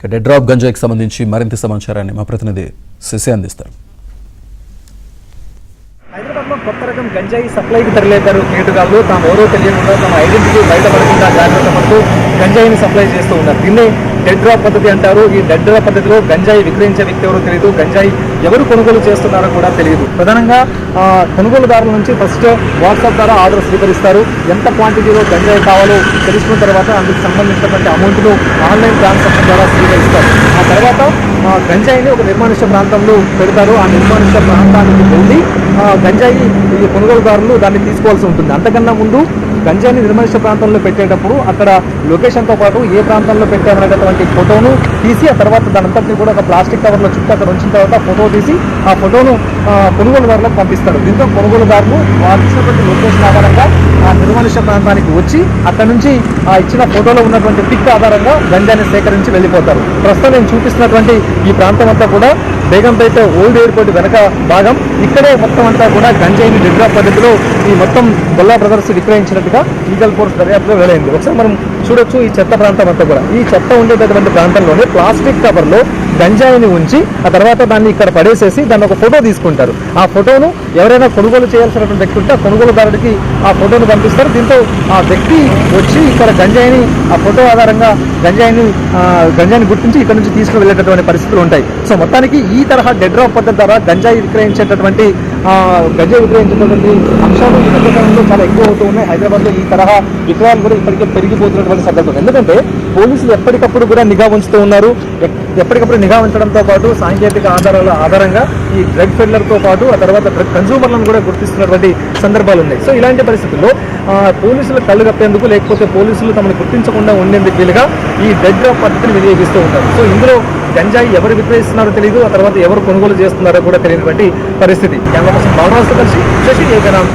Dead drop గంజాయికి సంబంధించి మరింత సమాచారాన్ని మా ప్రతినిధి శశి అందిస్తారు. హైదరాబాద్లో కొత్త రకం గంజాయి సప్లైకి తరలేతారు కేటుగాళ్ళు. తాము ఎవరో తెలియకుండా తమ ఐడెంటిటీ బయటపడకుండా జాగ్రత్త పడుతూ గంజాయిని సప్లై చేస్తూ ఉన్నారు. దీన్నే డెడ్ డ్రాప్ పద్ధతి అంటారు. ఈ డెడ్ డ్రాప్ పద్ధతిలో గంజాయి విక్రయించే వ్యక్తి ఎవరో తెలియదు, గంజాయి ఎవరు కొనుగోలు చేస్తున్నారో కూడా తెలియదు. ప్రధానంగా కొనుగోలుదారుల నుంచి ఫస్ట్ వాట్సాప్ ద్వారా ఆర్డర్ స్వీకరిస్తారు. ఎంత క్వాంటిటీలో గంజాయి కావాలో తెలుసుకున్న తర్వాత అందుకు సంబంధించినటువంటి అమౌంట్ను ఆన్లైన్ ట్రాన్సాక్షన్ ద్వారా స్వీకరిస్తారు. ఆ తర్వాత గంజాయిని ఒక నిర్మానుష్య ప్రాంతంలో పెడతారు. ఆ నిర్మానుష్య ప్రాంతానికి వెళ్ళి గంజాయి ఈ కొనుగోలుదారులు దాన్ని తీసుకోవాల్సి ఉంటుంది. అంతకన్నా ముందు గంజాయిని నిర్మానుష్య ప్రాంతంలో పెట్టేటప్పుడు అక్కడ లొకేషన్తో పాటు ఏ ప్రాంతంలో పెట్టామనేటటువంటి ఫోటోను తీసి ఆ తర్వాత దానంతటిని కూడా ఒక ప్లాస్టిక్ కవర్లో చుట్టూ అక్కడ ఉంచిన తర్వాత ఫోటో తీసి ఆ ఫోటోను కొనుగోలుదారులకు పంపిస్తారు. దీంతో కొనుగోలుదారులు వారు ఇచ్చినటువంటి లొకేషన్ ఆధారంగా ఆ నిర్మానుష్య ప్రాంతానికి వచ్చి అక్కడ నుంచి ఆ ఇచ్చిన ఫోటోలో ఉన్నటువంటి పిక్ ఆధారంగా గంజాయిని సేకరించి వెళ్ళిపోతారు. ప్రస్తుతం నేను చూపిస్తున్నటువంటి ఈ ప్రాంతం అంతా కూడా బేగంపేట ఓల్డ్ ఎయిర్పోర్ట్ వెనక భాగం. ఇక్కడే మొత్తం అంతా కూడా గంజాయిని డెడ్ డ్రాప్ పద్ధతిలో ఈ మొత్తం గొల్లా బ్రదర్స్ విక్రయించినట్టుగా లీగల్ ఫోర్స్ దర్యాప్తులో వెలైంది. ఒకసారి మనం చూడొచ్చు ఈ చెత్త ప్రాంతం అంతా కూడా. ఈ చెత్త ఉండేటటువంటి ప్రాంతంలోనే ప్లాస్టిక్ కవర్లో గంజాయిని ఉంచి ఆ తర్వాత దాన్ని ఇక్కడ పడేసేసి దాన్ని ఒక ఫోటో తీసుకుంటారు. ఆ ఫోటోను ఎవరైనా కొనుగోలు చేయాల్సినటువంటి వ్యక్తి ఉంటే ఆ కొనుగోలుదారుడికి ఆ ఫోటోను పంపిస్తారు. దీంతో ఆ వ్యక్తి వచ్చి ఇక్కడ గంజాయిని ఆ ఫోటో ఆధారంగా గంజాయిని గుర్తించి ఇక్కడ నుంచి తీసుకుని వెళ్ళేటటువంటి పరిస్థితులు ఉంటాయి. సో మొత్తానికి ఈ తరహా డెడ్ డ్రాప్ పద్ధతి ద్వారా గంజాయి విక్రయించేటటువంటి అంశాలు ఈ మధ్యకాలంలో చాలా ఎక్కువ అవుతూ ఉన్నాయి. హైదరాబాద్లో ఈ తరహా విక్రయాలు కూడా ఇప్పటికే పెరిగిపోతున్నటువంటి సందర్భం. ఎందుకంటే పోలీసులు ఎప్పటికప్పుడు కూడా నిఘా ఉంచుతూ ఉన్నారు. ఎప్పటికప్పుడు నిఘా ఉంచడంతో పాటు సాంకేతిక ఆధారాల ఆధారంగా ఈ డ్రగ్ పెడ్లర్తో పాటు ఆ తర్వాత డ్రగ్ కన్సూమర్లను కూడా గుర్తిస్తున్నటువంటి సందర్భాలు ఉన్నాయి. సో ఇలాంటి పరిస్థితుల్లో పోలీసులు కళ్ళు కప్పేందుకు లేకపోతే పోలీసులు తమను గుర్తించకుండా ఉండేందుకు వీలుగా ఈ డెడ్ డ్రాప్ పద్ధతిని వినియోగిస్తూ ఉంటారు. సో ఇందులో గంజాయి ఎవరు విక్రయిస్తున్నారో తెలియదు, ఆ తర్వాత ఎవరు కొనుగోలు చేస్తున్నారో కూడా తెలియనటువంటి పరిస్థితి. కెమెరా పర్సన్ బాలరాజుతో కలిసి శశి ఏకనాథ్.